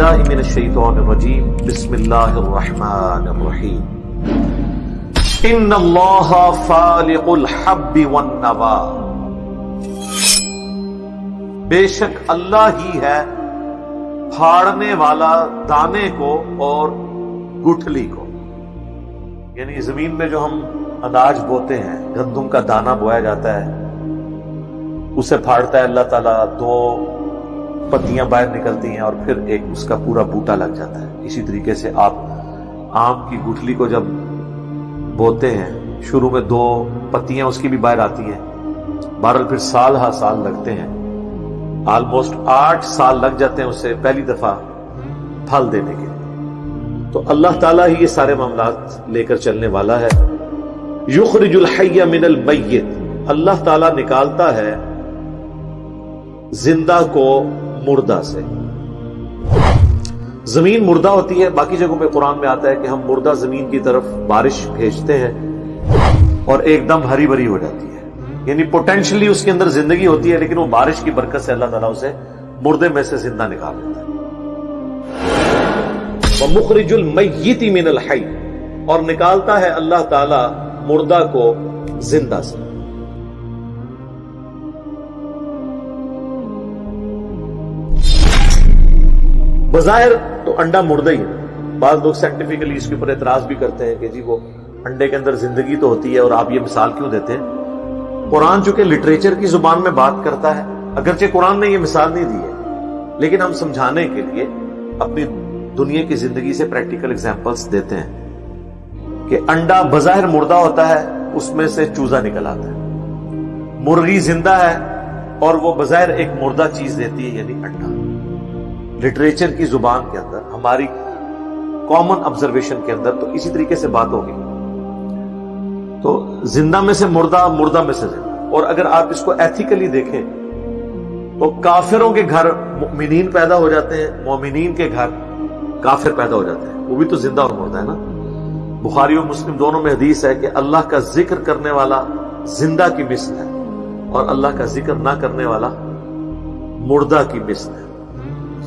باللہ من الشیطان الرجیم بسم اللہ الرحمن الرحیم ان اللہ فالق الحب والنوا، بے شک اللہ ہی ہے پھاڑنے والا دانے کو اور گٹھلی کو. یعنی زمین میں جو ہم اناج بوتے ہیں، گندم کا دانہ بویا جاتا ہے، اسے پھاڑتا ہے اللہ تعالیٰ، دو پتیاں باہر نکلتی ہیں اور پھر ایک اس کا پورا بوٹا لگ جاتا ہے. اسی طریقے سے آپ آم کی گٹھلی کو جب بوتے ہیں، شروع میں دو پتیاں اس کی بھی باہر آتی ہیں، بہرحال پھر سال ہا سال لگتے ہیں، آلموسٹ 8 سال لگ جاتے ہیں اسے پہلی دفعہ پھل دینے کے لیے. تو اللہ تعالیٰ ہی یہ سارے معاملات لے کر چلنے والا ہے. یخرج الحی من المیت، اللہ تعالیٰ نکالتا ہے زندہ کو مردہ سے. زمین مردہ ہوتی ہے، باقی جگہوں پہ قرآن میں آتا ہے کہ ہم مردہ زمین کی طرف بارش بھیجتے ہیں اور ایک دم ہری بھری ہو جاتی ہے. یعنی پوٹینشلی اس کے اندر زندگی ہوتی ہے، لیکن وہ بارش کی برکت سے اللہ تعالیٰ اسے مردے میں سے زندہ نکال دیتا ہے. وَمُخْرِجُ الْمَيِّتِ مِنَ الْحَيِّ، اور نکالتا ہے اللہ تعالیٰ مردہ کو زندہ سے. بظاہر تو انڈا مردہ ہی ہے. بعض لوگ سائنٹیفکلی اس کے اوپر اعتراض بھی کرتے ہیں کہ جی وہ انڈے کے اندر زندگی تو ہوتی ہے اور آپ یہ مثال کیوں دیتے ہیں. قرآن چونکہ لٹریچر کی زبان میں بات کرتا ہے، اگرچہ قرآن نے یہ مثال نہیں دی ہے، لیکن ہم سمجھانے کے لیے اپنی دنیا کی زندگی سے پریکٹیکل ایگزامپلس دیتے ہیں کہ انڈا بظاہر مردہ ہوتا ہے، اس میں سے چوزا نکل آتا ہے. مرغی زندہ ہے اور وہ بظاہر ایک مردہ چیز دیتی ہے، یعنی انڈا. لٹریچر کی زبان کے اندر، ہماری کامن آبزرویشن کے اندر تو اسی طریقے سے بات ہوگی. تو زندہ میں سے مردہ، مردہ میں سے زندہ. اور اگر آپ اس کو ایتھیکلی دیکھیں تو کافروں کے گھر مومنین پیدا ہو جاتے ہیں، مومنین کے گھر کافر پیدا ہو جاتے ہیں. وہ بھی تو زندہ اور مردہ ہے نا. بخاری و مسلم دونوں میں حدیث ہے کہ اللہ کا ذکر کرنے والا زندہ کی مثل ہے اور اللہ کا ذکر نہ کرنے والا مردہ کی مثل ہے.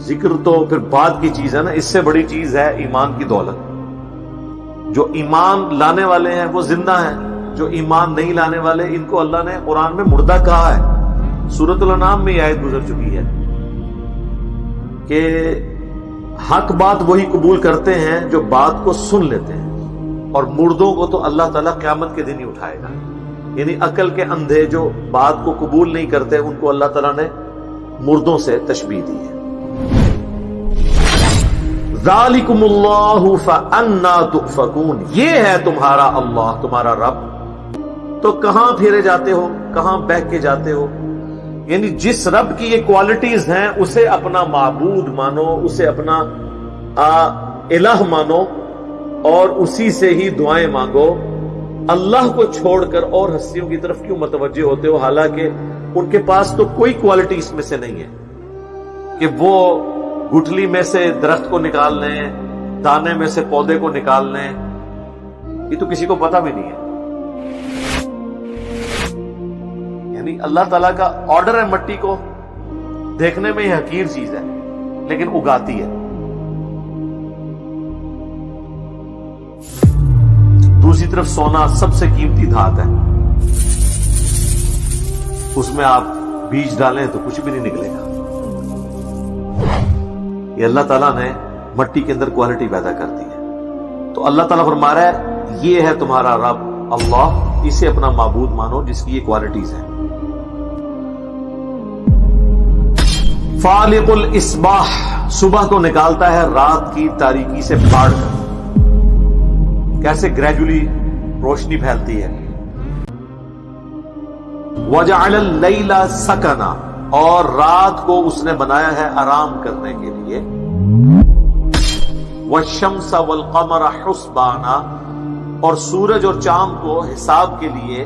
ذکر تو پھر بعد کی چیز ہے نا، اس سے بڑی چیز ہے ایمان کی دولت. جو ایمان لانے والے ہیں وہ زندہ ہیں، جو ایمان نہیں لانے والے ان کو اللہ نے قرآن میں مردہ کہا ہے. سورۃ الانعام میں یہ آیت گزر چکی ہے کہ حق بات وہی قبول کرتے ہیں جو بات کو سن لیتے ہیں، اور مردوں کو تو اللہ تعالیٰ قیامت کے دن ہی اٹھائے گا. یعنی عقل کے اندھے جو بات کو قبول نہیں کرتے ان کو اللہ تعالیٰ نے مردوں سے تشبیہ دی ہے. ذالکم اللہ فانا تؤفکون، یہ ہے تمہارا اللہ، تمہارا رب، تو کہاں پھیرے جاتے ہو، کہاں بہہ کے جاتے ہو. یعنی جس رب کی یہ کوالٹیز ہیں اسے اپنا معبود مانو، اسے اپنا الہ مانو اور اسی سے ہی دعائیں مانگو. اللہ کو چھوڑ کر اور ہستیوں کی طرف کیوں متوجہ ہوتے ہو، حالانکہ ان کے پاس تو کوئی کوالٹی اس میں سے نہیں ہے کہ وہ گٹھلی میں سے درخت کو نکال لیں، دانے میں سے پودے کو نکال لیں. یہ تو کسی کو پتا بھی نہیں ہے. یعنی اللہ تعالیٰ کا آرڈر ہے مٹی کو دیکھنے میں یہ حقیر چیز ہے، لیکن اگاتی ہے. دوسری طرف سونا سب سے قیمتی دھات ہے، اس میں آپ بیج ڈالیں تو کچھ بھی نہیں نکلے گا. یہ اللہ تعالیٰ نے مٹی کے اندر کوالٹی پیدا کر دی ہے. تو اللہ تعالیٰ فرما رہا ہے یہ ہے تمہارا رب اللہ، اسے اپنا معبود مانو جس کی یہ کوالٹیز ہیں. فالق الاصباح، صبح کو نکالتا ہے رات کی تاریکی سے پھاڑ کر. کیسے گریجولی روشنی پھیلتی ہے. وجعل اللیل سکنا، اور رات کو اس نے بنایا ہے آرام کرنے کے لیے. والشمس والقمر حسبانا، اور سورج اور چاند کو حساب کے لیے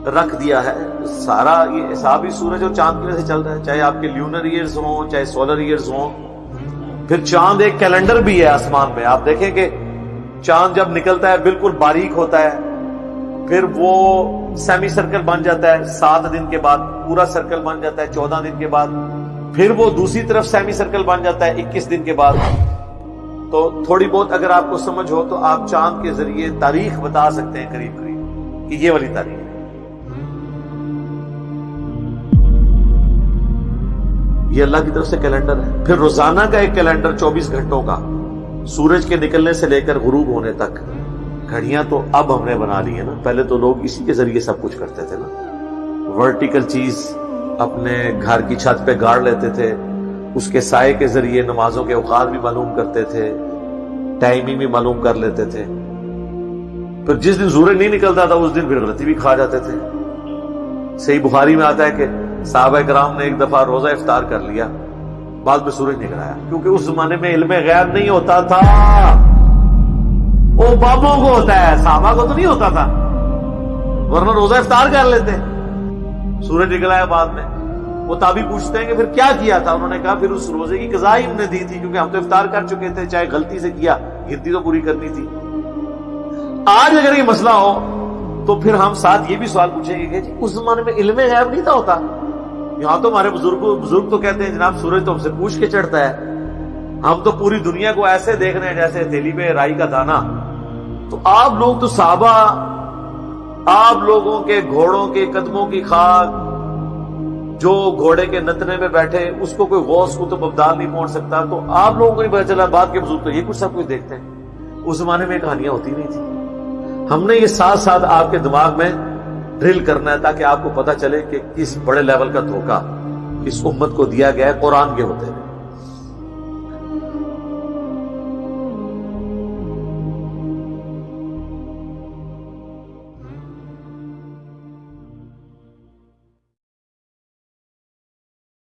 رکھ دیا ہے. سارا یہ حساب ہی سورج اور چاند کی وجہ سے چل رہا ہے، چاہے آپ کے لیونر ایئرز ہوں چاہے سولر ایئرز ہوں. پھر چاند ایک کیلنڈر بھی ہے آسمان میں. آپ دیکھیں کہ چاند جب نکلتا ہے بالکل باریک ہوتا ہے، پھر وہ سیمی سرکل بن جاتا ہے، 7 دن کے بعد پورا سرکل بن جاتا ہے، 14 دن کے بعد پھر وہ دوسری طرف سیمی سرکل بن جاتا ہے 21 دن کے بعد. تو تھوڑی بہت اگر آپ کو سمجھ ہو تو آپ چاند کے ذریعے تاریخ بتا سکتے ہیں قریب قریب کہ یہ والی تاریخ ہے. یہ اللہ کی طرف سے کیلنڈر ہے. پھر روزانہ کا ایک کیلنڈر 24 گھنٹوں کا، سورج کے نکلنے سے لے کر غروب ہونے تک. گھڑیاں تو اب ہم نے بنا لی ہے نا، پہلے تو لوگ اسی کے ذریعے سب کچھ کرتے تھے نا. ورٹیکل چیز اپنے گھر کی چھت پہ گاڑ لیتے تھے، اس کے سائے کے ذریعے نمازوں کے اوقات بھی معلوم کرتے تھے، ٹائمنگ بھی معلوم کر لیتے تھے. پھر جس دن سورج نہیں نکلتا تھا اس دن پھر غلطی بھی کھا جاتے تھے. صحیح بخاری میں آتا ہے کہ صحابہ کرام نے ایک دفعہ روزہ افطار کر لیا، بعد میں سورج نکل آیا، کیونکہ اس زمانے میں علم غیب نہیں ہوتا تھا. وہ بابوں کو ہوتا ہے، صحابہ کو تو نہیں ہوتا تھا، ورنہ روزہ افطار کر لیتے. سورج نکل آیا بعد میں. وہ تابعی پوچھتے ہیں کہ پھر کیا کیا تھا؟ انہوں نے کہا پھر اس روزے کی قضا ہی ہم نے دی تھی، کیونکہ ہم تو افطار کر چکے تھے، چاہے غلطی سے کیا، گنتی تو پوری کرنی تھی. آج اگر یہ مسئلہ ہو تو پھر ہم ساتھ یہ بھی سوال پوچھیں گے کہ جی اس زمانے میں علم غیب نہیں تھا ہوتا. یہاں تو ہمارے بزرگ تو کہتے ہیں جناب سورج تو ہم سے پوچھ کے چڑھتا ہے، ہم تو پوری دنیا کو ایسے دیکھ رہے ہیں جیسے تیلی میں رائی کا دانہ. تو آپ لوگ تو صحابہ، آپ لوگوں کے گھوڑوں کے قدموں کی خاک، جو گھوڑے کے نتنے میں بیٹھے اس کو کوئی غوث قطب ابدال نہیں پہنچ سکتا، تو آپ لوگوں کو نہیں پتا چلا. بعد کے بزرگ تو یہ کچھ سب کچھ دیکھتے ہیں. اس زمانے میں کہانیاں ہوتی نہیں تھی. ہم نے یہ ساتھ ساتھ آپ کے دماغ میں ڈرل کرنا ہے تاکہ آپ کو پتا چلے کہ کس بڑے لیول کا دھوکہ اس امت کو دیا گیا ہے قرآن کے ہوتے ہیں.